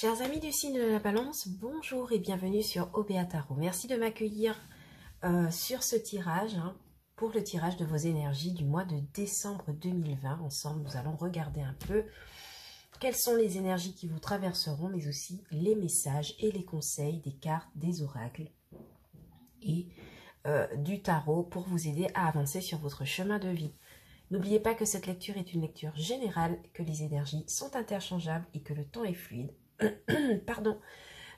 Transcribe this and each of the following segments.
Chers amis du signe de la Balance, bonjour et bienvenue sur OBA Tarot. Merci de m'accueillir sur ce tirage, pour le tirage de vos énergies du mois de décembre 2020. Ensemble, nous allons regarder un peu quelles sont les énergies qui vous traverseront, mais aussi les messages et les conseils des cartes, des oracles et du tarot pour vous aider à avancer sur votre chemin de vie. N'oubliez pas que cette lecture est une lecture générale, que les énergies sont interchangeables et que le temps est fluide. Pardon.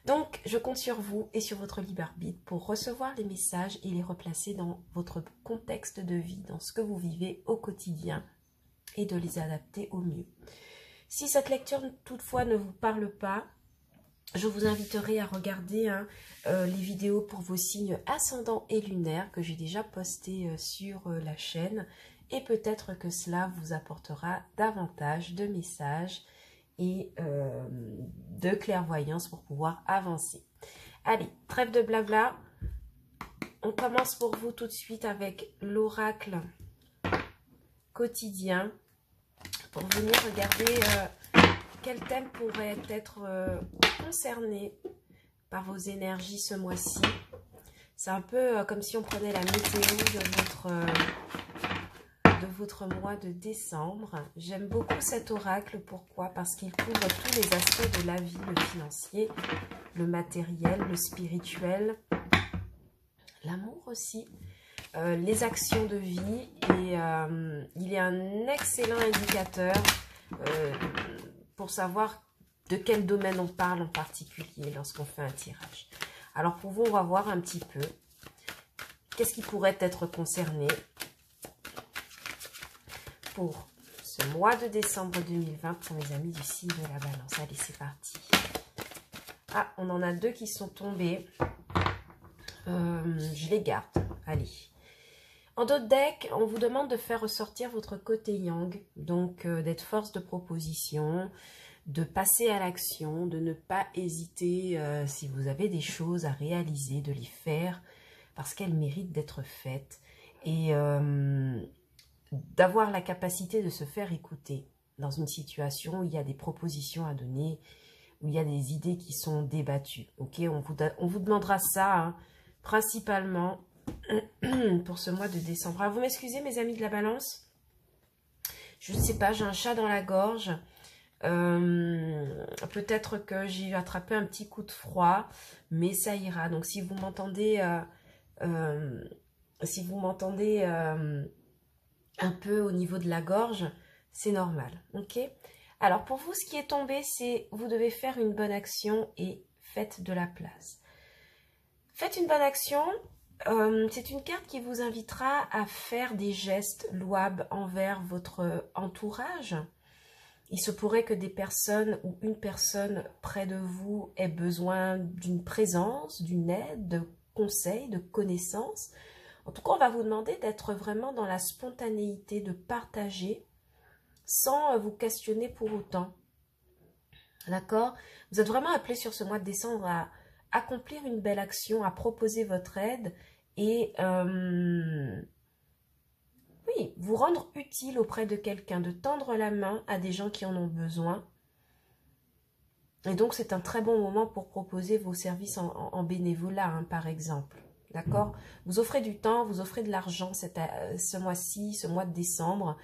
Donc, je compte sur vous et sur votre libre arbitre pour recevoir les messages et les replacer dans votre contexte de vie, dans ce que vous vivez au quotidien et de les adapter au mieux. Si cette lecture toutefois ne vous parle pas, je vous inviterai à regarder les vidéos pour vos signes ascendants et lunaires que j'ai déjà postées sur la chaîne et peut-être que cela vous apportera davantage de messages et de clairvoyance pour pouvoir avancer. Allez, trêve de blabla. On commence pour vous tout de suite avec l'oracle quotidien pour venir regarder quel thème pourrait être concerné par vos énergies ce mois-ci. C'est un peu comme si on prenait la météo de votre mois de décembre. J'aime beaucoup cet oracle. Pourquoi? Parce qu'il couvre tous les aspects de la vie, le financier, le matériel, le spirituel, l'amour aussi, les actions de vie. Et il est un excellent indicateur pour savoir de quel domaine on parle en particulier lorsqu'on fait un tirage. Alors pour vous, on va voir un petit peu qu'est-ce qui pourrait être concerné pour ce mois de décembre 2020 pour mes amis du signe de la Balance. Allez, c'est parti. Ah, on en a deux qui sont tombés. Je les garde. Allez. En d'autres decks, on vous demande de faire ressortir votre côté yang, donc d'être force de proposition, de passer à l'action, de ne pas hésiter si vous avez des choses à réaliser, de les faire parce qu'elles méritent d'être faites. Et d'avoir la capacité de se faire écouter dans une situation où il y a des propositions à donner, où il y a des idées qui sont débattues. Ok, on vous demandera ça principalement pour ce mois de décembre. Alors, vous m'excusez mes amis de la Balance, je ne sais pas, j'ai un chat dans la gorge. Peut-être que j'ai attrapé un petit coup de froid, mais ça ira. Donc si vous m'entendez un peu au niveau de la gorge, c'est normal, ok? Alors, pour vous, ce qui est tombé, c'est vous devez faire une bonne action et faites de la place. Faites une bonne action, c'est une carte qui vous invitera à faire des gestes louables envers votre entourage. Il se pourrait que des personnes ou une personne près de vous ait besoin d'une présence, d'une aide, de conseils, de connaissances. En tout cas, on va vous demander d'être vraiment dans la spontanéité, de partager sans vous questionner pour autant. D'accord? Vous êtes vraiment appelé sur ce mois de décembre à accomplir une belle action, à proposer votre aide et oui, vous rendre utile auprès de quelqu'un, de tendre la main à des gens qui en ont besoin. Et donc, c'est un très bon moment pour proposer vos services en bénévolat, par exemple. D'accord? Vous offrez du temps, vous offrez de l'argent ce mois-ci, ce mois de décembre.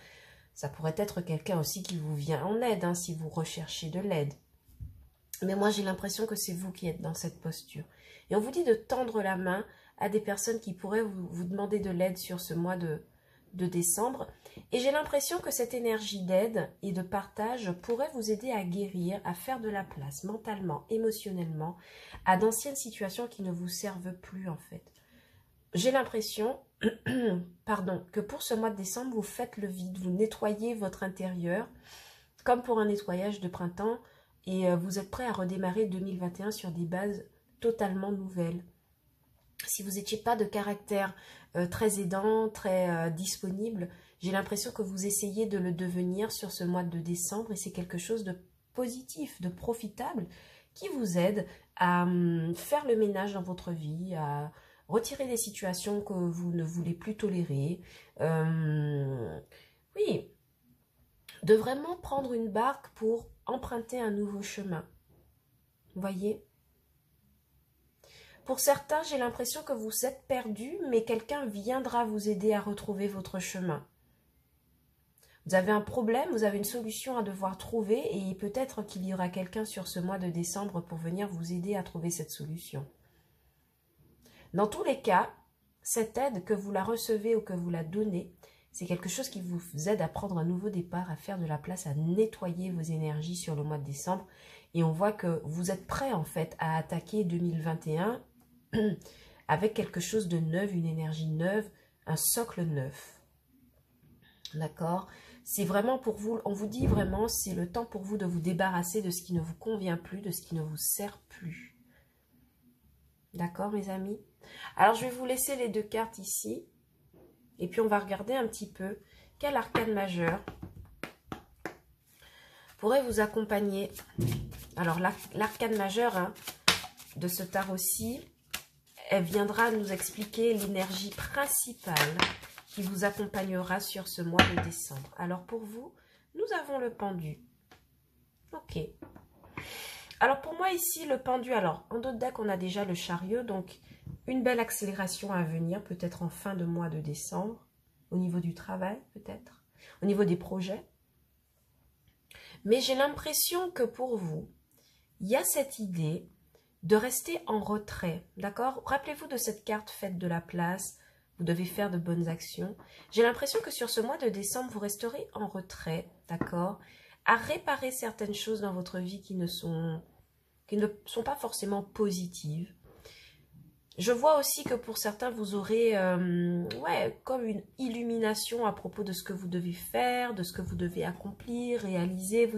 Ça pourrait être quelqu'un aussi qui vous vient en aide, si vous recherchez de l'aide. Mais moi, j'ai l'impression que c'est vous qui êtes dans cette posture. Et on vous dit de tendre la main à des personnes qui pourraient vous demander de l'aide sur ce mois de décembre. Et j'ai l'impression que cette énergie d'aide et de partage pourrait vous aider à guérir, à faire de la place mentalement, émotionnellement, à d'anciennes situations qui ne vous servent plus en fait. J'ai l'impression, pardon, que pour ce mois de décembre, vous faites le vide, vous nettoyez votre intérieur, comme pour un nettoyage de printemps, et vous êtes prêt à redémarrer 2021 sur des bases totalement nouvelles. Si vous n'étiez pas de caractère très aidant, très disponible, j'ai l'impression que vous essayez de le devenir sur ce mois de décembre, et c'est quelque chose de positif, de profitable, qui vous aide à faire le ménage dans votre vie, à retirer des situations que vous ne voulez plus tolérer. Oui, de vraiment prendre une barque pour emprunter un nouveau chemin. Vous voyez? Pour certains, j'ai l'impression que vous êtes perdu, mais quelqu'un viendra vous aider à retrouver votre chemin. Vous avez un problème, vous avez une solution à devoir trouver et peut-être qu'il y aura quelqu'un sur ce mois de décembre pour venir vous aider à trouver cette solution. Dans tous les cas, cette aide, que vous la recevez ou que vous la donnez, c'est quelque chose qui vous aide à prendre un nouveau départ, à faire de la place, à nettoyer vos énergies sur le mois de décembre. Et on voit que vous êtes prêt en fait à attaquer 2021 avec quelque chose de neuf, une énergie neuve, un socle neuf. D'accord? C'est vraiment pour vous, on vous dit vraiment, c'est le temps pour vous de vous débarrasser de ce qui ne vous convient plus, de ce qui ne vous sert plus. D'accord, mes amis? Alors, je vais vous laisser les deux cartes ici. Et puis, on va regarder un petit peu quel arcane majeur pourrait vous accompagner. Alors, l'arcane majeur hein, de ce tarot-ci, elle viendra nous expliquer l'énergie principale qui vous accompagnera sur ce mois de décembre. Alors pour vous, nous avons le pendu. Ok. Alors pour moi ici, le pendu, alors en d'autres decks, on a déjà le chariot, donc une belle accélération à venir, peut-être en fin de mois de décembre, au niveau du travail peut-être, au niveau des projets. Mais j'ai l'impression que pour vous, il y a cette idée de rester en retrait, d'accord? Rappelez-vous de cette carte faite de la place. Vous devez faire de bonnes actions. J'ai l'impression que sur ce mois de décembre, vous resterez en retrait, d'accord? À réparer certaines choses dans votre vie qui ne sont pas forcément positives. Je vois aussi que pour certains, vous aurez comme une illumination à propos de ce que vous devez faire, de ce que vous devez accomplir, réaliser.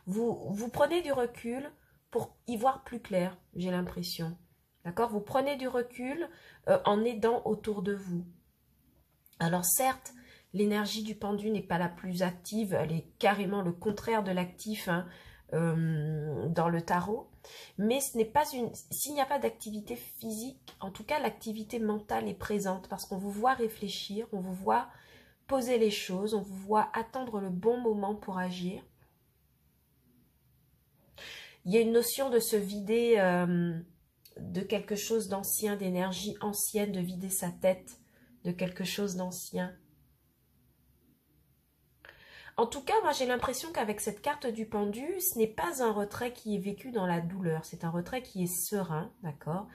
Vous prenez du recul pour y voir plus clair, j'ai l'impression. D'accord? Vous prenez du recul en aidant autour de vous. Alors certes, l'énergie du pendu n'est pas la plus active, elle est carrément le contraire de l'actif hein, dans le tarot. Mais ce n'est pas s'il n'y a pas d'activité physique, en tout cas l'activité mentale est présente parce qu'on vous voit réfléchir, on vous voit poser les choses, on vous voit attendre le bon moment pour agir. Il y a une notion de se vider de quelque chose d'ancien, d'énergie ancienne, de vider sa tête de quelque chose d'ancien. En tout cas, moi j'ai l'impression qu'avec cette carte du pendu, ce n'est pas un retrait qui est vécu dans la douleur, c'est un retrait qui est serein, d'accord?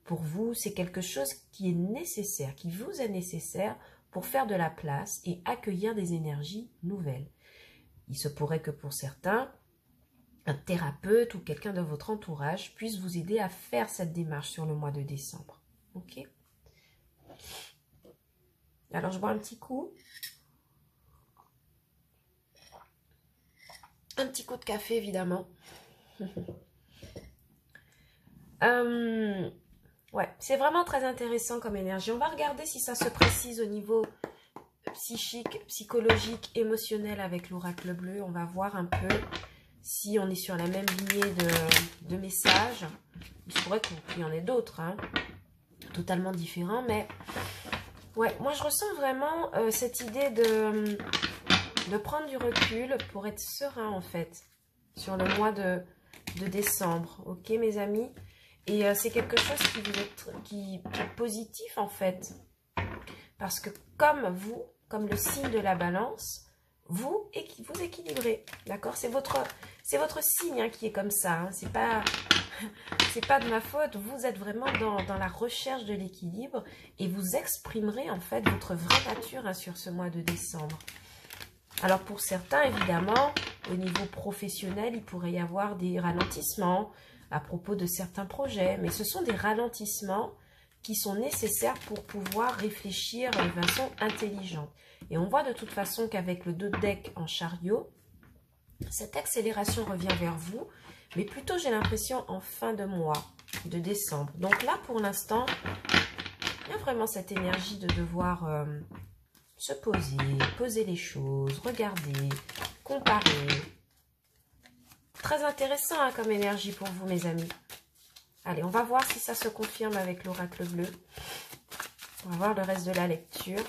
Pour vous, c'est quelque chose qui est nécessaire, qui vous est nécessaire pour faire de la place et accueillir des énergies nouvelles. Il se pourrait que pour certains, un thérapeute ou quelqu'un de votre entourage puisse vous aider à faire cette démarche sur le mois de décembre. Ok? Alors, je bois un petit coup. Un petit coup de café, évidemment. Ouais, c'est vraiment très intéressant comme énergie. On va regarder si ça se précise au niveau psychique, psychologique, émotionnel avec l'oracle bleu. On va voir un peu si on est sur la même lignée de messages. Il se pourrait qu'il y en ait d'autres, hein, totalement différents. Mais ouais, moi je ressens vraiment cette idée de prendre du recul pour être serein en fait sur le mois de décembre. Ok mes amis? Et c'est quelque chose qui est positif en fait. Parce que comme vous, comme le signe de la balance, vous équilibrez. D'accord? C'est votre signe hein, qui est comme ça. Hein. C'est pas de ma faute. Vous êtes vraiment dans la recherche de l'équilibre. Et vous exprimerez en fait votre vraie nature hein, sur ce mois de décembre. Alors pour certains, évidemment, au niveau professionnel, il pourrait y avoir des ralentissements à propos de certains projets. Mais ce sont des ralentissements qui sont nécessaires pour pouvoir réfléchir de façon intelligente. Et on voit de toute façon qu'avec le 2 deck en chariot, cette accélération revient vers vous, mais plutôt j'ai l'impression en fin de mois de décembre. Donc là, pour l'instant, il y a vraiment cette énergie de devoir se poser les choses, regarder, comparer. Très intéressant hein, comme énergie pour vous, mes amis. Allez, on va voir si ça se confirme avec l'oracle bleu. On va voir le reste de la lecture.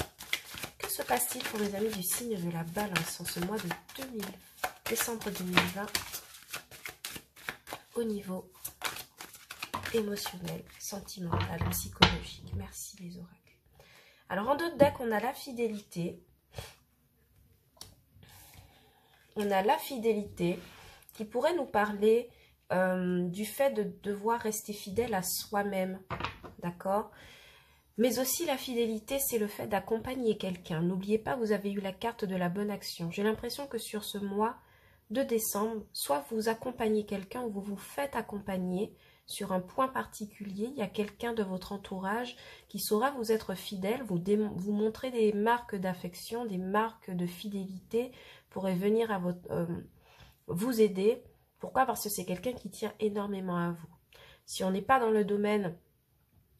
Que se passe-t-il pour les amis du signe de la balance en ce mois de décembre 2020 au niveau émotionnelle, sentimentale, psychologique. Merci les oracles. Alors en d'autres decks, on a la fidélité. On a la fidélité qui pourrait nous parler du fait de devoir rester fidèle à soi-même. D'accord? Mais aussi la fidélité, c'est le fait d'accompagner quelqu'un. N'oubliez pas, vous avez eu la carte de la bonne action. J'ai l'impression que sur ce mois de décembre, soit vous accompagnez quelqu'un ou vous vous faites accompagner sur un point particulier. Il y a quelqu'un de votre entourage qui saura vous être fidèle, vous montrer des marques d'affection, des marques de fidélité, pourrait venir à vous aider. Pourquoi? Parce que c'est quelqu'un qui tient énormément à vous. Si on n'est pas dans le domaine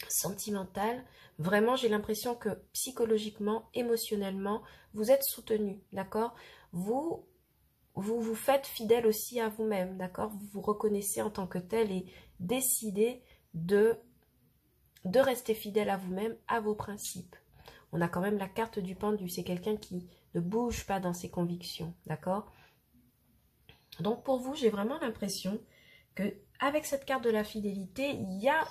sentimental, vraiment j'ai l'impression que psychologiquement, émotionnellement, vous êtes soutenu, d'accord? Vous faites fidèle aussi à vous-même, d'accord? Vous vous reconnaissez en tant que tel et décidez de rester fidèle à vous-même, à vos principes. On a quand même la carte du pendu, c'est quelqu'un qui ne bouge pas dans ses convictions, d'accord? Donc pour vous, j'ai vraiment l'impression que avec cette carte de la fidélité, il y a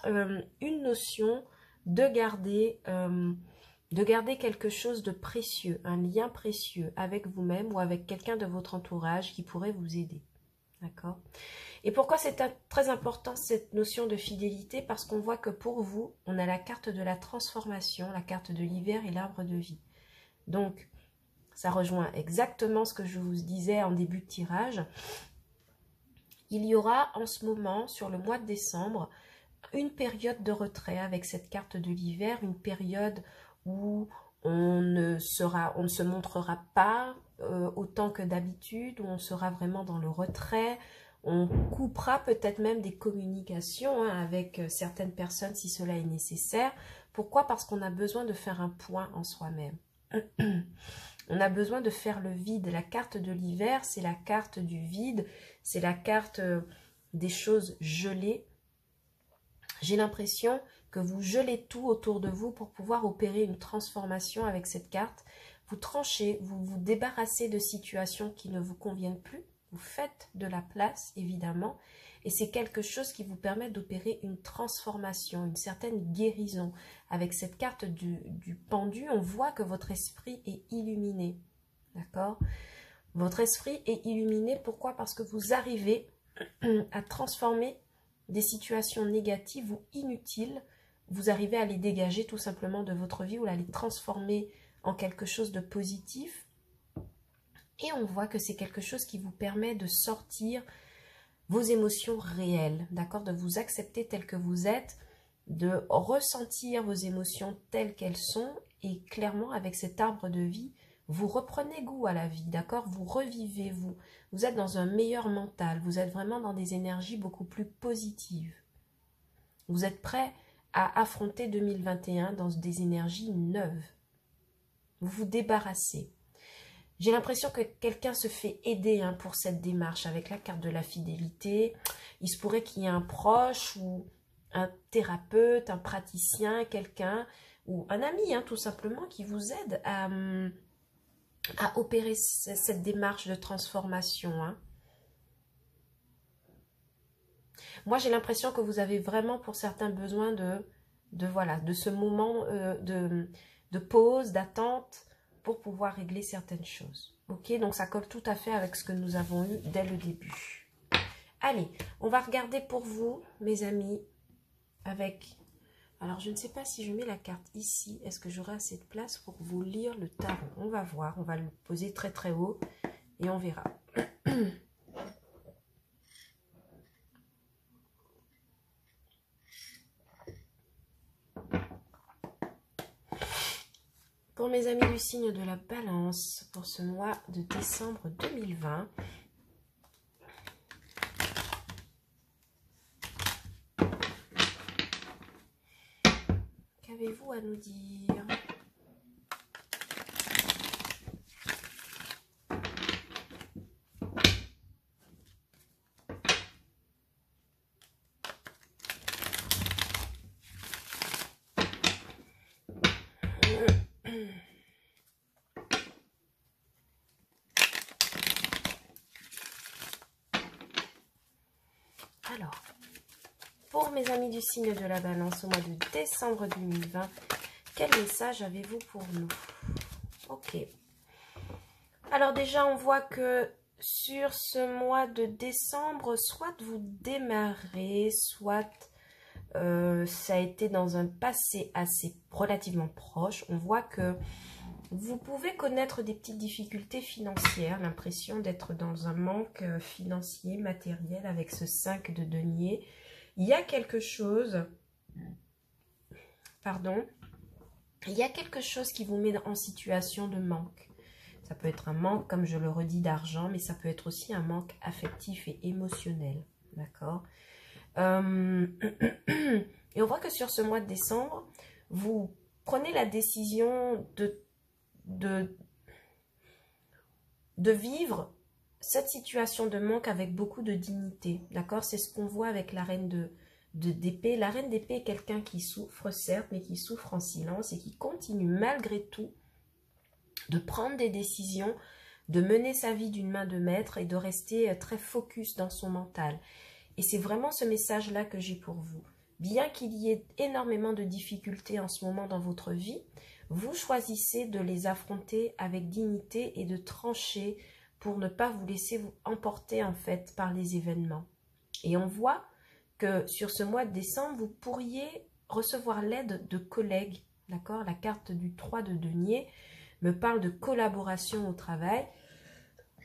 une notion de garder quelque chose de précieux, un lien précieux avec vous-même ou avec quelqu'un de votre entourage qui pourrait vous aider. D'accord? Et pourquoi c'est très important cette notion de fidélité? Parce qu'on voit que pour vous, on a la carte de la transformation, la carte de l'hiver et l'arbre de vie. Donc, ça rejoint exactement ce que je vous disais en début de tirage. Il y aura en ce moment, sur le mois de décembre, une période de retrait avec cette carte de l'hiver, une période où on ne se montrera pas autant que d'habitude, où on sera vraiment dans le retrait, on coupera peut-être même des communications avec certaines personnes si cela est nécessaire. Pourquoi? Parce qu'on a besoin de faire un point en soi-même. On a besoin de faire le vide. La carte de l'hiver, c'est la carte du vide, c'est la carte des choses gelées. J'ai l'impression que vous gelez tout autour de vous pour pouvoir opérer une transformation avec cette carte. Vous tranchez, vous vous débarrassez de situations qui ne vous conviennent plus. Vous faites de la place, évidemment. Et c'est quelque chose qui vous permet d'opérer une transformation, une certaine guérison. Avec cette carte du pendu, on voit que votre esprit est illuminé. D'accord? Votre esprit est illuminé, pourquoi? Parce que vous arrivez à transformer des situations négatives ou inutiles. Vous arrivez à les dégager tout simplement de votre vie ou à les transformer en quelque chose de positif. Et on voit que c'est quelque chose qui vous permet de sortir vos émotions réelles, d'accord, de vous accepter tel que vous êtes, de ressentir vos émotions telles qu'elles sont, et clairement avec cet arbre de vie, vous reprenez goût à la vie, d'accord, vous revivez, vous êtes dans un meilleur mental, vous êtes vraiment dans des énergies beaucoup plus positives. Vous êtes prêt à affronter 2021 dans des énergies neuves. Vous vous débarrassez. J'ai l'impression que quelqu'un se fait aider pour cette démarche avec la carte de la fidélité. Il se pourrait qu'il y ait un proche ou un thérapeute, un praticien, quelqu'un ou un ami tout simplement qui vous aide à opérer cette démarche de transformation. Moi, j'ai l'impression que vous avez vraiment pour certains besoin de ce moment de pause, d'attente, pour pouvoir régler certaines choses. Ok, donc ça colle tout à fait avec ce que nous avons eu dès le début. Allez, on va regarder pour vous, mes amis, avec... Alors, je ne sais pas si je mets la carte ici. Est-ce que j'aurai assez de place pour vous lire le tarot? On va voir, on va le poser très très haut et on verra. Pour mes amis du signe de la Balance, pour ce mois de décembre 2020, qu'avez-vous à nous dire? Alors, pour mes amis du signe de la balance au mois de décembre 2020. Quel message avez-vous pour nous? Ok. Alors déjà, on voit que sur ce mois de décembre, soit vous démarrez, soit ça a été dans un passé assez relativement proche. On voit que vous pouvez connaître des petites difficultés financières, l'impression d'être dans un manque financier, matériel avec ce 5 de denier. Il y a quelque chose, pardon, il y a quelque chose qui vous met en situation de manque. Ça peut être un manque, comme je le redis, d'argent, mais ça peut être aussi un manque affectif et émotionnel, d'accord? Et on voit que sur ce mois de décembre, vous prenez la décision de vivre cette situation de manque avec beaucoup de dignité, d'accord? C'est ce qu'on voit avec la reine d'épée. La reine d'épée est quelqu'un qui souffre, certes, mais qui souffre en silence et qui continue malgré tout de prendre des décisions, de mener sa vie d'une main de maître et de rester très focus dans son mental. Et c'est vraiment ce message-là que j'ai pour vous. Bien qu'il y ait énormément de difficultés en ce moment dans votre vie, vous choisissez de les affronter avec dignité et de trancher pour ne pas vous laisser emporter en fait par les événements. Et on voit que sur ce mois de décembre, vous pourriez recevoir l'aide de collègues, d'accord? La carte du 3 de denier me parle de collaboration au travail.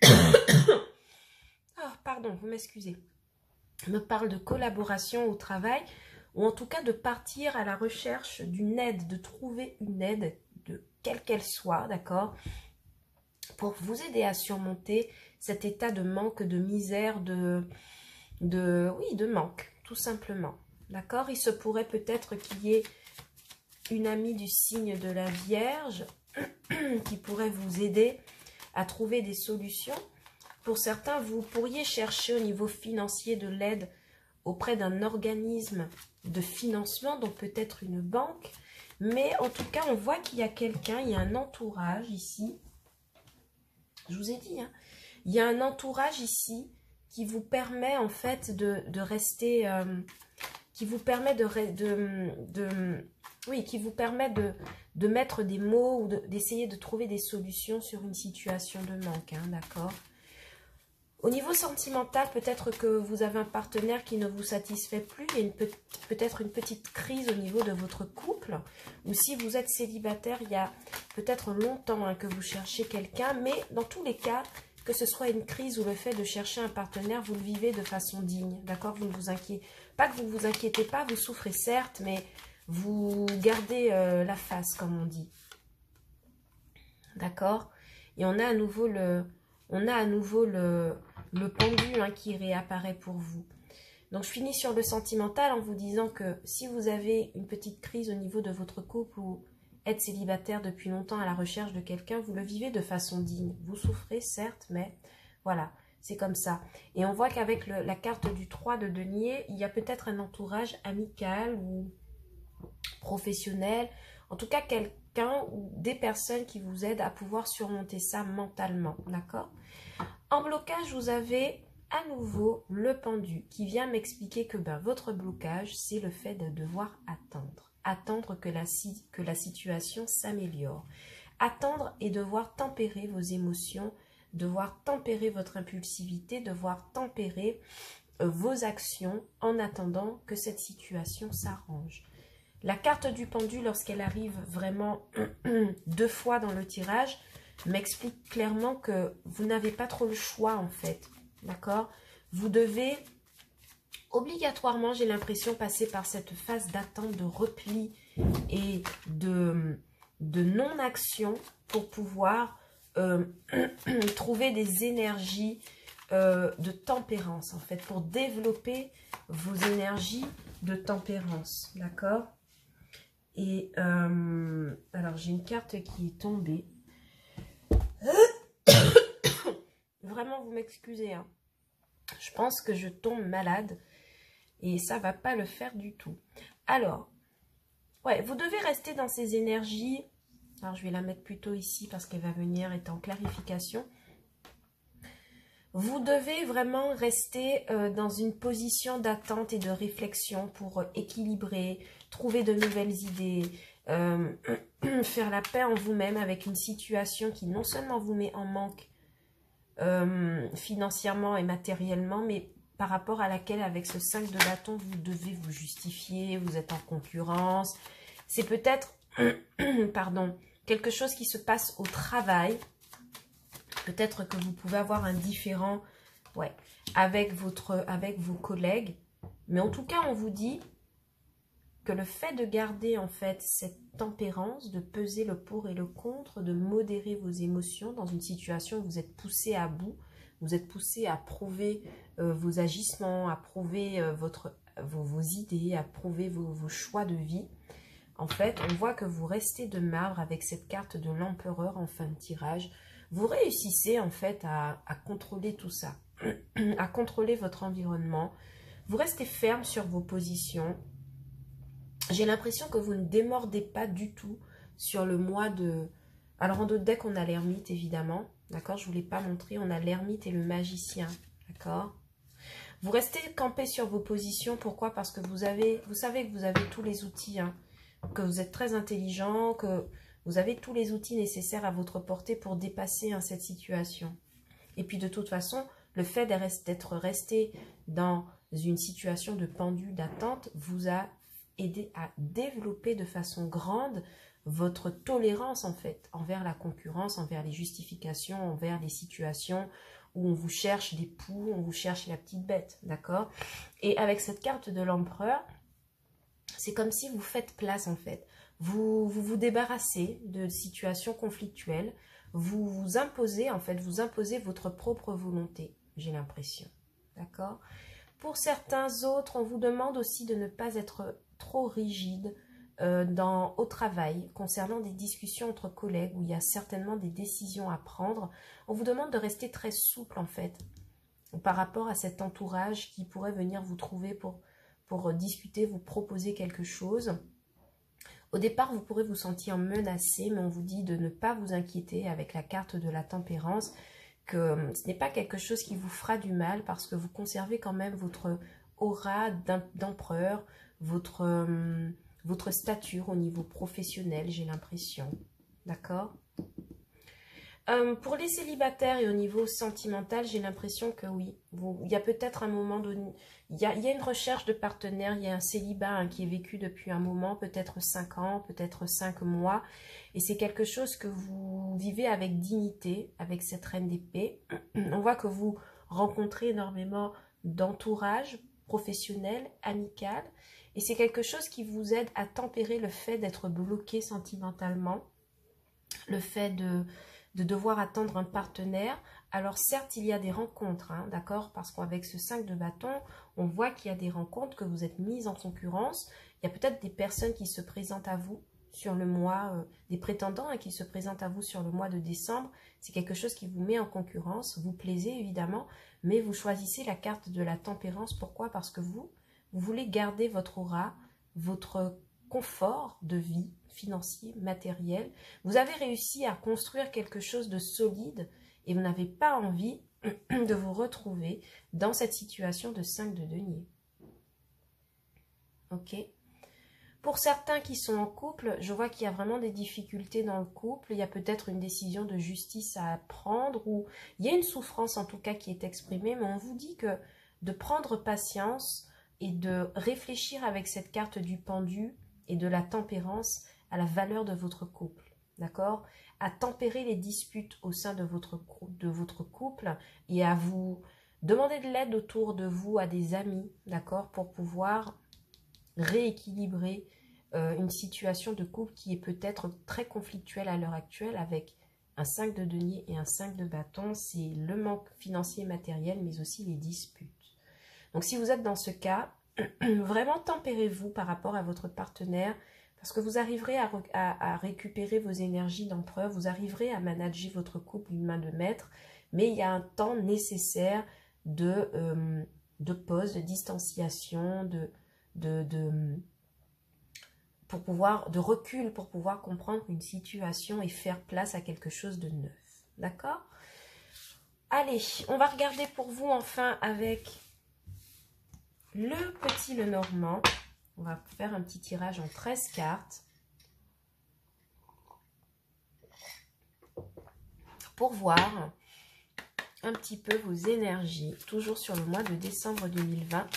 Ah, pardon, vous m'excusez. Me parle de collaboration au travail, ou en tout cas de partir à la recherche d'une aide, de trouver une aide, de quelle qu'elle soit, d'accord, pour vous aider à surmonter cet état de manque, de misère, de manque, tout simplement, d'accord. Il se pourrait peut-être qu'il y ait une amie du signe de la Vierge qui pourrait vous aider à trouver des solutions. Pour certains, vous pourriez chercher au niveau financier de l'aide auprès d'un organisme de financement, donc peut-être une banque. Mais en tout cas, on voit qu'il y a quelqu'un, il y a un entourage ici. Je vous ai dit, hein, il y a un entourage ici qui vous permet en fait de rester... qui vous permet qui vous permet de mettre des mots ou d'essayer de trouver des solutions sur une situation de manque, hein, d'accord? Au niveau sentimental, peut-être que vous avez un partenaire qui ne vous satisfait plus, il y a peut-être une petite crise au niveau de votre couple, ou si vous êtes célibataire, il y a peut-être longtemps hein, que vous cherchez quelqu'un, mais dans tous les cas, que ce soit une crise ou le fait de chercher un partenaire, vous le vivez de façon digne, d'accord? Vous ne vous inquiétez pas, que vous ne vous inquiétez pas, vous souffrez certes, mais vous gardez la face, comme on dit, d'accord? Et on a à nouveau le pendu hein, qui réapparaît pour vous. Donc, je finis sur le sentimental en vous disant que si vous avez une petite crise au niveau de votre couple ou êtes célibataire depuis longtemps à la recherche de quelqu'un, vous le vivez de façon digne. Vous souffrez, certes, mais voilà, c'est comme ça. Et on voit qu'avec la carte du 3 de denier, il y a peut-être un entourage amical ou professionnel, en tout cas quelqu'un ou des personnes qui vous aident à pouvoir surmonter ça mentalement, d'accord? En blocage, vous avez à nouveau le pendu qui vient m'expliquer que votre blocage, c'est le fait de devoir attendre. Attendre que la situation s'améliore. Attendre et devoir tempérer vos émotions, devoir tempérer votre impulsivité, devoir tempérer vos actions en attendant que cette situation s'arrange. La carte du pendu, lorsqu'elle arrive vraiment 2 fois dans le tirage, m'explique clairement que vous n'avez pas trop le choix en fait, d'accord? Vous devez obligatoirement, j'ai l'impression, passer par cette phase d'attente, de repli et de non-action pour pouvoir trouver des énergies de tempérance en fait, pour développer vos énergies de tempérance, d'accord? Et alors j'ai une carte qui est tombée. Vraiment, vous m'excusez, hein. Je pense que je tombe malade et ça va pas le faire du tout. Alors, ouais, vous devez rester dans ces énergies. Alors, je vais la mettre plutôt ici parce qu'elle va venir être en clarification. Vous devez vraiment rester dans une position d'attente et de réflexion pour équilibrer, trouver de nouvelles idées, faire la paix en vous-même avec une situation qui non seulement vous met en manque financièrement et matériellement, mais par rapport à laquelle, avec ce 5 de bâton, vous devez vous justifier, vous êtes en concurrence. C'est peut-être, pardon, quelque chose qui se passe au travail. Peut-être que vous pouvez avoir un différend avec vos collègues. Mais en tout cas, on vous dit que le fait de garder en fait cette tempérance, de peser le pour et le contre, de modérer vos émotions dans une situation où vous êtes poussé à bout, vous êtes poussé à prouver vos agissements, à prouver vos idées, à prouver vos choix de vie. En fait, on voit que vous restez de marbre avec cette carte de l'empereur en fin de tirage. Vous réussissez en fait à contrôler tout ça, à contrôler votre environnement. Vous restez ferme sur vos positions. J'ai l'impression que vous ne démordez pas du tout sur le mois de... Alors en d'autres decks, on a l'ermite évidemment, d'accord? Je ne vous l'ai pas montré, on a l'ermite et le magicien, d'accord? Vous restez campé sur vos positions, pourquoi? Parce que vous savez que vous avez tous les outils, hein, que vous êtes très intelligent, que vous avez tous les outils nécessaires à votre portée pour dépasser cette situation. Et puis de toute façon, le fait d'être resté dans une situation de pendu, d'attente, vous a aidé à développer de façon grande votre tolérance en fait envers la concurrence, envers les justifications, envers les situations où on vous cherche des poux, on vous cherche la petite bête, d'accord? Et avec cette carte de l'empereur, c'est comme si vous faites place en fait. Vous débarrassez de situations conflictuelles, vous vous imposez en fait, vous imposez votre propre volonté, j'ai l'impression, d'accord? Pour certains autres, on vous demande aussi de ne pas être trop rigide au travail, concernant des discussions entre collègues où il y a certainement des décisions à prendre. On vous demande de rester très souple en fait, par rapport à cet entourage qui pourrait venir vous trouver pour discuter, vous proposer quelque chose. Au départ, vous pourrez vous sentir menacé, mais on vous dit de ne pas vous inquiéter avec la carte de la tempérance, que ce n'est pas quelque chose qui vous fera du mal parce que vous conservez quand même votre aura d'empereur, votre stature au niveau professionnel, j'ai l'impression. D'accord ? Pour les célibataires et au niveau sentimental, j'ai l'impression que oui, il y a peut-être un moment donné, il y a une recherche de partenaire, il y a un célibat qui est vécu depuis un moment, peut-être 5 ans, peut-être 5 mois, et c'est quelque chose que vous vivez avec dignité, avec cette reine d'épée. On voit que vous rencontrez énormément d'entourage professionnel, amical, et c'est quelque chose qui vous aide à tempérer le fait d'être bloqué sentimentalement, le fait de devoir attendre un partenaire. Alors certes, il y a des rencontres, hein, d'accord? Parce qu'avec ce 5 de bâton, on voit qu'il y a des rencontres, que vous êtes mises en concurrence. Il y a peut-être des personnes qui se présentent à vous sur le mois, des prétendants qui se présentent à vous sur le mois de décembre. C'est quelque chose qui vous met en concurrence. Vous plaisez évidemment, mais vous choisissez la carte de la tempérance. Pourquoi? Parce que vous voulez garder votre aura, votre confort de vie financier, matériel. Vous avez réussi à construire quelque chose de solide et vous n'avez pas envie de vous retrouver dans cette situation de 5 de denier. Ok? Pour certains qui sont en couple, je vois qu'il y a vraiment des difficultés dans le couple. Il y a peut-être une décision de justice à prendre ou il y a une souffrance en tout cas qui est exprimée, mais on vous dit que de prendre patience et de réfléchir avec cette carte du pendu et de la tempérance à la valeur de votre couple, d'accord? À tempérer les disputes au sein de votre couple et à vous demander de l'aide autour de vous à des amis, d'accord? Pour pouvoir rééquilibrer une situation de couple qui est peut-être très conflictuelle à l'heure actuelle avec un 5 de denier et un 5 de bâton. C'est le manque financier et matériel, mais aussi les disputes. Donc si vous êtes dans ce cas, vraiment tempérez-vous par rapport à votre partenaire parce que vous arriverez à récupérer vos énergies d'empereur, vous arriverez à manager votre couple d'une main de maître, mais il y a un temps nécessaire de pause, de distanciation, de recul pour pouvoir comprendre une situation et faire place à quelque chose de neuf. D'accord? Allez, on va regarder pour vous enfin avec le petit Lenormand. On va faire un petit tirage en 13 cartes. Pour voir un petit peu vos énergies, toujours sur le mois de décembre 2020.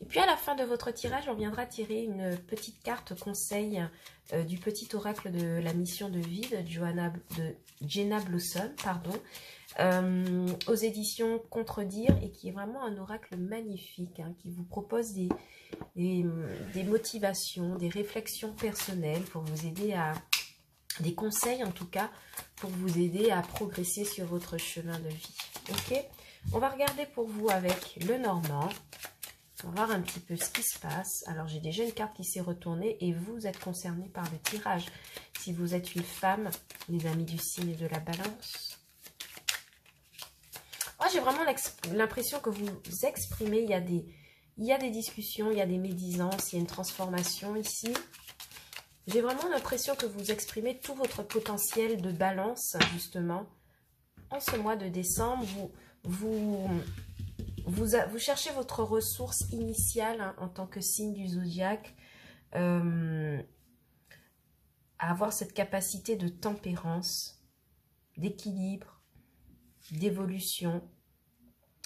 Et puis à la fin de votre tirage, on viendra tirer une petite carte conseil du petit oracle de la mission de vie de Jenna Blossom, aux éditions Contredire, et qui est vraiment un oracle magnifique, hein, qui vous propose des motivations, des réflexions personnelles pour vous aider à... des conseils en tout cas, pour vous aider à progresser sur votre chemin de vie. Ok, on va regarder pour vous avec le Normand. On va voir un petit peu ce qui se passe. Alors, j'ai déjà une carte qui s'est retournée et vous êtes concerné par le tirage. Si vous êtes une femme, les amis du signe de la balance. Moi, j'ai vraiment l'impression que vous exprimez. Il y a des discussions, il y a des médisances, il y a une transformation ici. J'ai vraiment l'impression que vous exprimez tout votre potentiel de balance, justement. En ce mois de décembre, vous cherchez votre ressource initiale, hein, en tant que signe du zodiaque, à avoir cette capacité de tempérance, d'équilibre, d'évolution.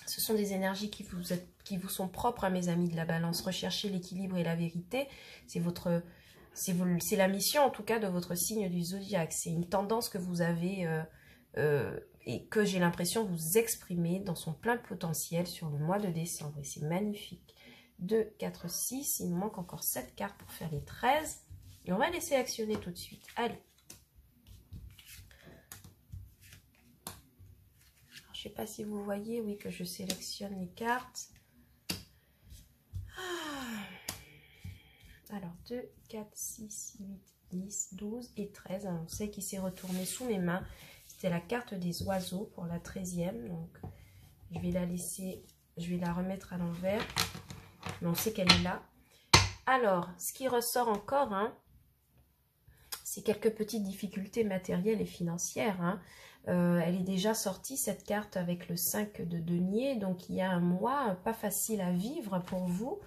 Ce sont des énergies qui vous sont propres, hein, mes amis de la balance. Rechercher l'équilibre et la vérité, c'est la mission en tout cas de votre signe du zodiaque. C'est une tendance que vous avez et que j'ai l'impression vous exprimer dans son plein potentiel sur le mois de décembre. Et c'est magnifique. 2, 4, 6. Il nous manque encore 7 cartes pour faire les 13. Et on va les sélectionner tout de suite. Allez. Alors, je ne sais pas si vous voyez, oui, que je sélectionne les cartes. Alors, 2, 4, 6, 8, 10, 12 et 13. Alors, on sait qu'il s'est retourné sous mes mains. C'était la carte des oiseaux pour la 13e. Donc, je vais la laisser, je vais la remettre à l'envers. Mais on sait qu'elle est là. Alors, ce qui ressort encore, hein, c'est quelques petites difficultés matérielles et financières. Hein. Elle est déjà sortie, cette carte, avec le 5 de denier. Donc, il y a un mois pas facile à vivre pour vous.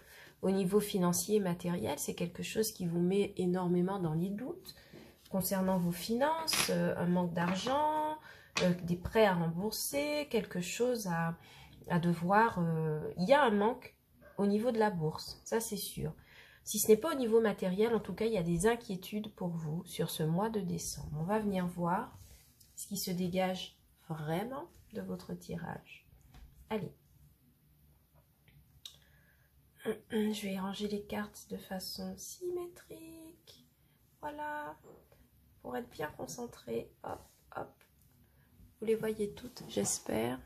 Au niveau financier et matériel, c'est quelque chose qui vous met énormément dans les doutes. Concernant vos finances, un manque d'argent, des prêts à rembourser, quelque chose à devoir... il y a un manque au niveau de la bourse, ça c'est sûr. Si ce n'est pas au niveau matériel, en tout cas, il y a des inquiétudes pour vous sur ce mois de décembre. On va venir voir ce qui se dégage vraiment de votre tirage. Allez. Je vais ranger les cartes de façon symétrique. Voilà. Pour être bien concentré. Hop, hop. Vous les voyez toutes, j'espère.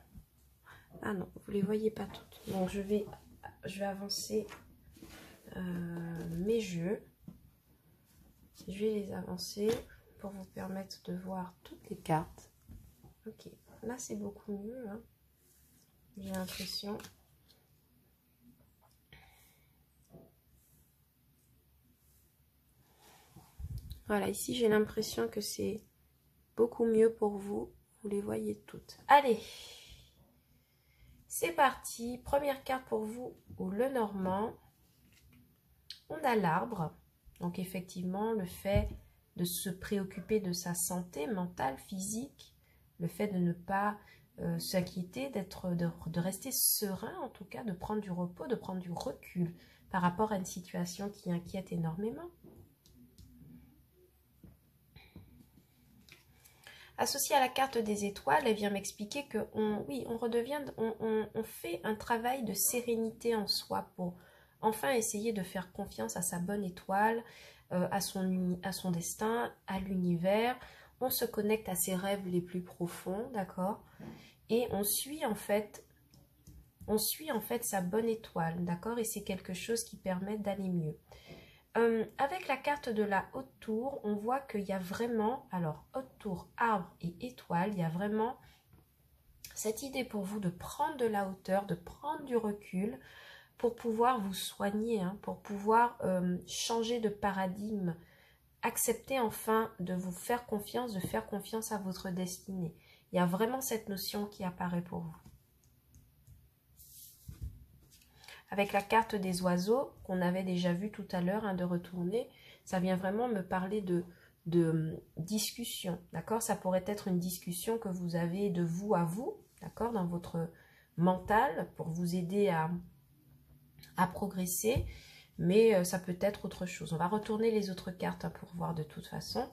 Ah non, vous les voyez pas toutes. Donc, je vais avancer mes jeux. Je vais les avancer pour vous permettre de voir toutes les cartes. Ok, là, c'est beaucoup mieux. Hein. J'ai l'impression... Voilà, ici j'ai l'impression que c'est beaucoup mieux pour vous. Vous les voyez toutes. Allez, c'est parti. Première carte pour vous, au Lenormand. On a l'arbre. Donc effectivement, le fait de se préoccuper de sa santé mentale, physique, le fait de ne pas s'inquiéter, de rester serein en tout cas, de prendre du repos, de prendre du recul par rapport à une situation qui inquiète énormément. Associée à la carte des étoiles, elle vient m'expliquer que on fait un travail de sérénité en soi pour enfin essayer de faire confiance à sa bonne étoile, à son destin, à l'univers. On se connecte à ses rêves les plus profonds, d'accord? Et on suit en fait sa bonne étoile, d'accord? Et c'est quelque chose qui permet d'aller mieux. Avec la carte de la haute tour, on voit qu'il y a vraiment, alors haute tour, arbre et étoile, il y a vraiment cette idée pour vous de prendre de la hauteur, de prendre du recul pour pouvoir vous soigner, hein, pour pouvoir changer de paradigme, accepter enfin de vous faire confiance, de faire confiance à votre destinée. Il y a vraiment cette notion qui apparaît pour vous. Avec la carte des oiseaux, qu'on avait déjà vu tout à l'heure, de retourner, ça vient vraiment me parler de discussion, d'accord? Ça pourrait être une discussion que vous avez de vous à vous, d'accord? Dans votre mental, pour vous aider à progresser, mais ça peut être autre chose. On va retourner les autres cartes pour voir de toute façon.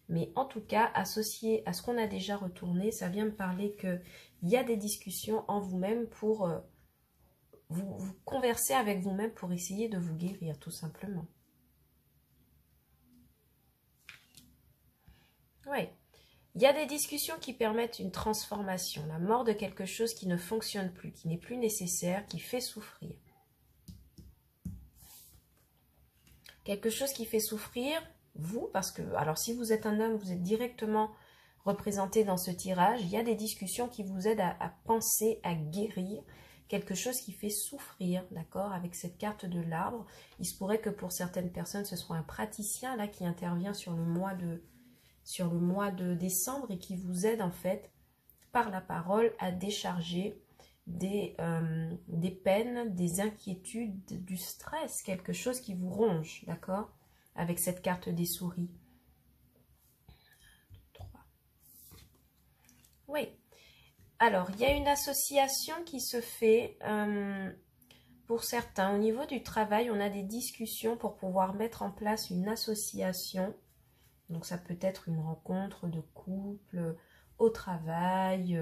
Mais en tout cas, associé à ce qu'on a déjà retourné, ça vient me parler qu'il y a des discussions en vous-même pour vous converser avec vous-même pour essayer de vous guérir, tout simplement. Oui. Il y a des discussions qui permettent une transformation, la mort de quelque chose qui ne fonctionne plus, qui n'est plus nécessaire, qui fait souffrir. Quelque chose qui fait souffrir, vous, parce que, alors si vous êtes un homme, vous êtes directement représenté dans ce tirage, il y a des discussions qui vous aident à penser, à guérir, quelque chose qui fait souffrir, d'accord, avec cette carte de l'arbre. Il se pourrait que pour certaines personnes, ce soit un praticien là qui intervient sur le mois de décembre et qui vous aide en fait par la parole à décharger des peines, des inquiétudes, du stress, quelque chose qui vous ronge, d'accord, avec cette carte des souris. 3. Oui. Alors, il y a une association qui se fait pour certains. Au niveau du travail, on a des discussions pour pouvoir mettre en place une association. Donc, ça peut être une rencontre de couple, au travail.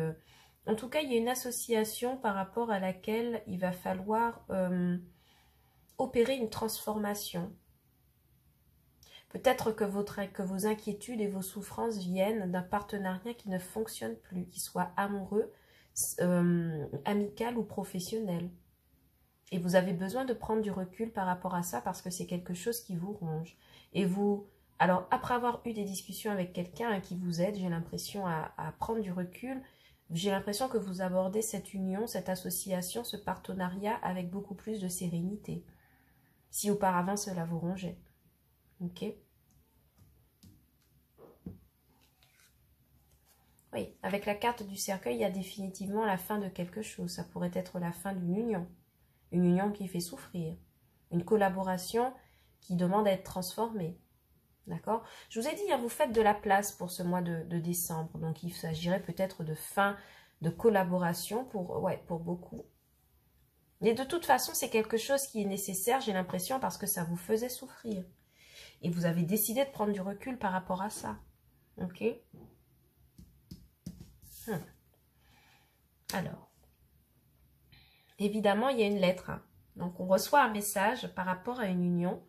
En tout cas, il y a une association par rapport à laquelle il va falloir opérer une transformation. Peut-être que vos inquiétudes et vos souffrances viennent d'un partenariat qui ne fonctionne plus, qu'il soit amoureux, amical ou professionnel. Et vous avez besoin de prendre du recul par rapport à ça parce que c'est quelque chose qui vous ronge. Et vous, alors après avoir eu des discussions avec quelqu'un qui vous aide, j'ai l'impression à prendre du recul, j'ai l'impression que vous abordez cette union, cette association, ce partenariat avec beaucoup plus de sérénité. Si auparavant cela vous rongeait. Ok. Oui, avec la carte du cercueil, il y a définitivement la fin de quelque chose. Ça pourrait être la fin d'une union. Une union qui fait souffrir. Une collaboration qui demande à être transformée. D'accord? Je vous ai dit, vous faites de la place pour ce mois de décembre. Donc, il s'agirait peut-être de fin de collaboration pour beaucoup. Mais de toute façon, c'est quelque chose qui est nécessaire, j'ai l'impression, parce que ça vous faisait souffrir. Et vous avez décidé de prendre du recul par rapport à ça. Ok? Alors, évidemment, il y a une lettre. Donc, on reçoit un message par rapport à une union.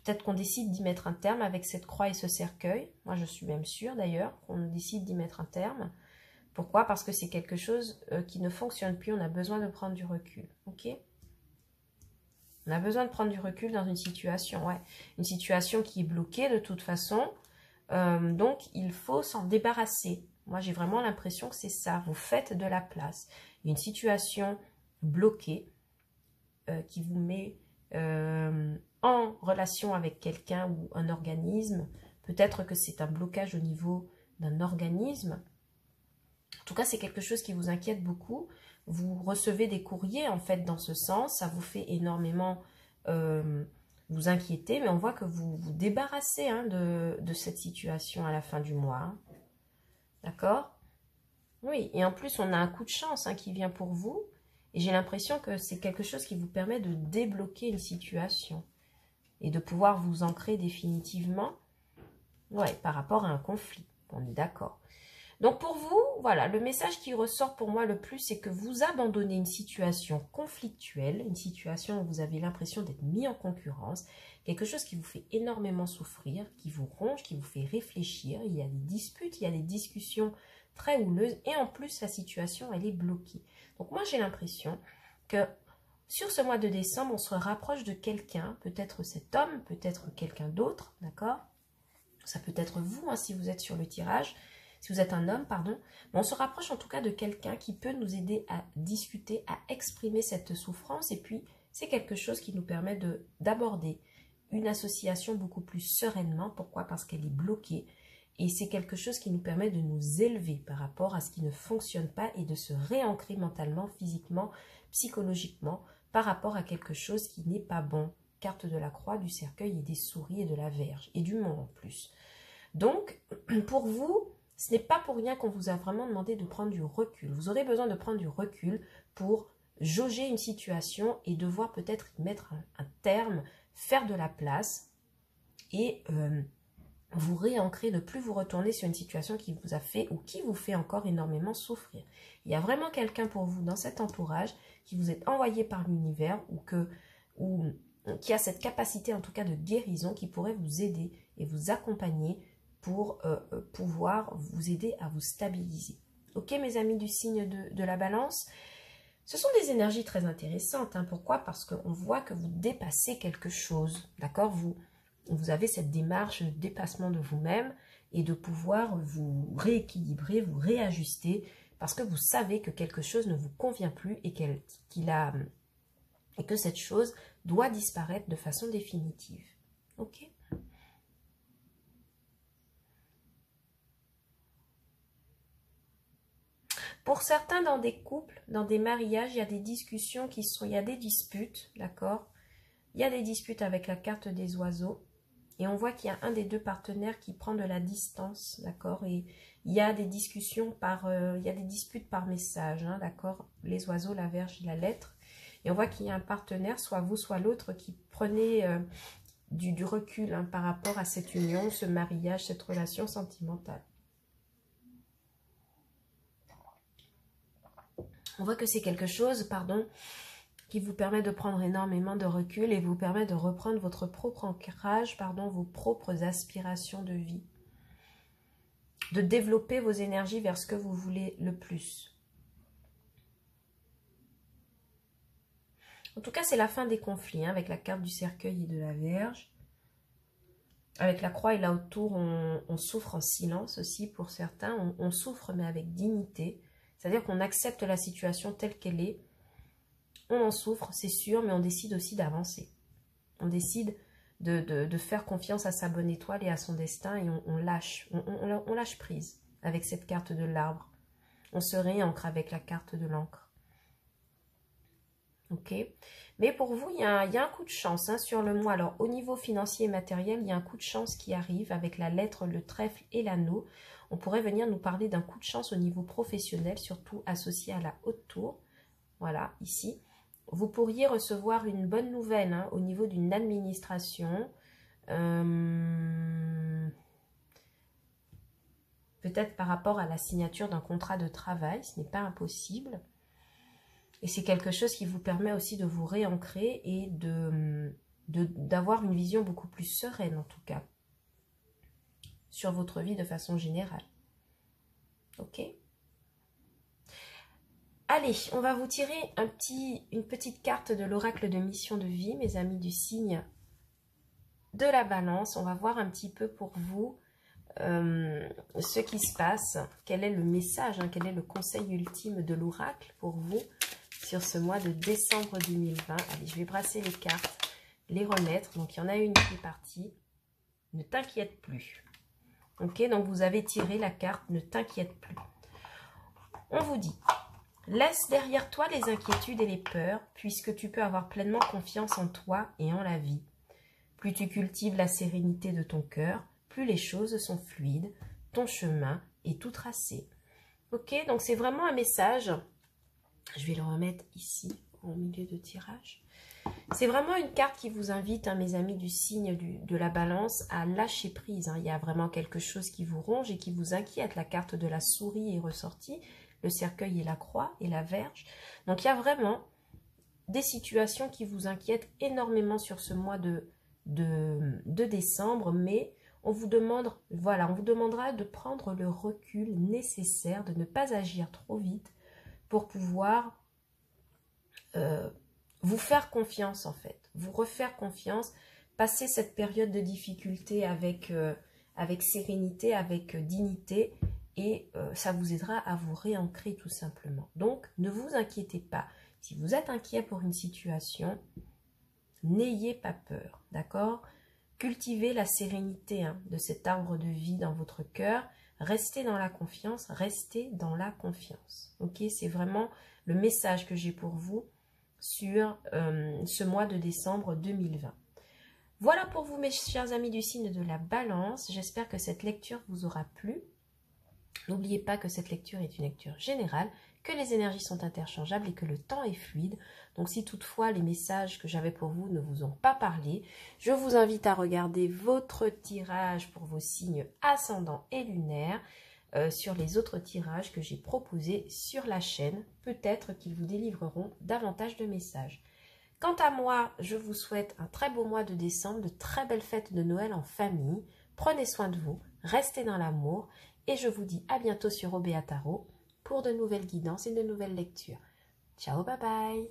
Peut-être qu'on décide d'y mettre un terme avec cette croix et ce cercueil. Moi, je suis même sûre d'ailleurs qu'on décide d'y mettre un terme. Pourquoi? Parce que c'est quelque chose qui ne fonctionne plus. On a besoin de prendre du recul. Ok? On a besoin de prendre du recul dans une situation. Ouais. Une situation qui est bloquée de toute façon. Donc, il faut s'en débarrasser. Moi, j'ai vraiment l'impression que c'est ça. Vous faites de la place. Une situation bloquée qui vous met en relation avec quelqu'un ou un organisme. Peut-être que c'est un blocage au niveau d'un organisme. En tout cas, c'est quelque chose qui vous inquiète beaucoup. Vous recevez des courriers, en fait, dans ce sens. Ça vous fait énormément vous inquiéter, mais on voit que vous vous débarrassez de cette situation à la fin du mois. Hein. D'accord? Oui, et en plus, on a un coup de chance qui vient pour vous. Et j'ai l'impression que c'est quelque chose qui vous permet de débloquer une situation. Et de pouvoir vous ancrer définitivement par rapport à un conflit. On est d'accord. Donc pour vous, voilà, le message qui ressort pour moi le plus, c'est que vous abandonnez une situation conflictuelle, une situation où vous avez l'impression d'être mis en concurrence, quelque chose qui vous fait énormément souffrir, qui vous ronge, qui vous fait réfléchir. Il y a des disputes, il y a des discussions très houleuses et en plus la situation elle est bloquée. Donc moi j'ai l'impression que sur ce mois de décembre, on se rapproche de quelqu'un, peut-être cet homme, peut-être quelqu'un d'autre, d'accord? Ça peut être vous si vous êtes sur le tirage. Si vous êtes un homme, pardon, mais on se rapproche en tout cas de quelqu'un qui peut nous aider à discuter, à exprimer cette souffrance. Et puis, c'est quelque chose qui nous permet d'aborder une association beaucoup plus sereinement. Pourquoi? Parce qu'elle est bloquée. Et c'est quelque chose qui nous permet de nous élever par rapport à ce qui ne fonctionne pas et de se réancrer mentalement, physiquement, psychologiquement par rapport à quelque chose qui n'est pas bon. Carte de la croix, du cercueil et des souris et de la Vierge et du monde en plus. Donc, pour vous, ce n'est pas pour rien qu'on vous a vraiment demandé de prendre du recul. Vous aurez besoin de prendre du recul pour jauger une situation et devoir peut-être y mettre un terme, faire de la place et vous réancrer, ne plus vous retourner sur une situation qui vous a fait ou qui vous fait encore énormément souffrir. Il y a vraiment quelqu'un pour vous dans cet entourage qui vous est envoyé par l'univers ou qui a cette capacité en tout cas de guérison qui pourrait vous aider et vous accompagner pour pouvoir vous aider à vous stabiliser. Ok mes amis du signe de la balance, ce sont des énergies très intéressantes. Hein. Pourquoi? Parce qu'on voit que vous dépassez quelque chose. D'accord? Vous avez cette démarche de dépassement de vous-même et de pouvoir vous rééquilibrer, vous réajuster parce que vous savez que quelque chose ne vous convient plus et que cette chose doit disparaître de façon définitive. Ok? Pour certains, dans des couples, dans des mariages, il y a des discussions il y a des disputes, d'accord? Il y a des disputes avec la carte des oiseaux. Et on voit qu'il y a un des deux partenaires qui prend de la distance, d'accord? Et il y a des discussions il y a des disputes par message, hein, d'accord? Les oiseaux, la Vierge et la lettre. Et on voit qu'il y a un partenaire, soit vous, soit l'autre, qui prenait du recul hein, par rapport à cette union, ce mariage, cette relation sentimentale. On voit que c'est quelque chose, pardon, qui vous permet de prendre énormément de recul et vous permet de reprendre votre propre ancrage, pardon, vos propres aspirations de vie. De développer vos énergies vers ce que vous voulez le plus. En tout cas, c'est la fin des conflits, hein, avec la carte du cercueil et de la Vierge. Avec la croix et là autour, on souffre en silence aussi pour certains. On souffre mais avec dignité. C'est-à-dire qu'on accepte la situation telle qu'elle est. On en souffre, c'est sûr, mais on décide aussi d'avancer. On décide de faire confiance à sa bonne étoile et à son destin et on lâche prise avec cette carte de l'arbre. On se réancre avec la carte de l'encre. Ok? Mais pour vous, il y a un coup de chance hein, sur le mois. Alors, au niveau financier et matériel, il y a un coup de chance qui arrive avec la lettre, le trèfle et l'anneau. On pourrait venir nous parler d'un coup de chance au niveau professionnel, surtout associé à la haute tour. Voilà, ici. Vous pourriez recevoir une bonne nouvelle hein, au niveau d'une administration. Peut-être par rapport à la signature d'un contrat de travail, ce n'est pas impossible. Et c'est quelque chose qui vous permet aussi de vous réancrer et d'avoir une vision beaucoup plus sereine en tout cas sur votre vie de façon générale. Ok? Allez, on va vous tirer une petite carte de l'oracle de mission de vie, mes amis du signe de la balance. On va voir un petit peu pour vous ce qui se passe, quel est le message, hein, quel est le conseil ultime de l'oracle pour vous sur ce mois de décembre 2020. Allez, je vais brasser les cartes, les remettre. Donc, il y en a une qui est partie. Ne t'inquiète plus. Ok, donc vous avez tiré la carte ne t'inquiète plus. On vous dit, laisse derrière toi les inquiétudes et les peurs, puisque tu peux avoir pleinement confiance en toi et en la vie. Plus tu cultives la sérénité de ton cœur, plus les choses sont fluides, ton chemin est tout tracé. Ok, donc c'est vraiment un message. Je vais le remettre ici, au milieu de tirage. C'est vraiment une carte qui vous invite, hein, mes amis du signe de la balance, à lâcher prise. Hein. Il y a vraiment quelque chose qui vous ronge et qui vous inquiète. La carte de la souris est ressortie, le cercueil et la croix et la Vierge. Donc il y a vraiment des situations qui vous inquiètent énormément sur ce mois de décembre, mais on vous demande, voilà, on vous demandera de prendre le recul nécessaire, de ne pas agir trop vite pour pouvoir vous faire confiance en fait, vous refaire confiance, passer cette période de difficulté avec sérénité, avec dignité et ça vous aidera à vous réancrer tout simplement. Donc ne vous inquiétez pas, si vous êtes inquiet pour une situation, n'ayez pas peur, d'accord? Cultivez la sérénité de cet arbre de vie dans votre cœur. Restez dans la confiance, restez dans la confiance. Ok, c'est vraiment le message que j'ai pour vous sur ce mois de décembre 2020. Voilà pour vous mes chers amis du signe de la Balance. J'espère que cette lecture vous aura plu. N'oubliez pas que cette lecture est une lecture générale, que les énergies sont interchangeables et que le temps est fluide. Donc si toutefois les messages que j'avais pour vous ne vous ont pas parlé, je vous invite à regarder votre tirage pour vos signes ascendants et lunaires sur les autres tirages que j'ai proposés sur la chaîne. Peut-être qu'ils vous délivreront davantage de messages. Quant à moi, je vous souhaite un très beau mois de décembre, de très belles fêtes de Noël en famille. Prenez soin de vous, restez dans l'amour et je vous dis à bientôt sur Obéa Tarot pour de nouvelles guidances et de nouvelles lectures. Ciao, bye bye!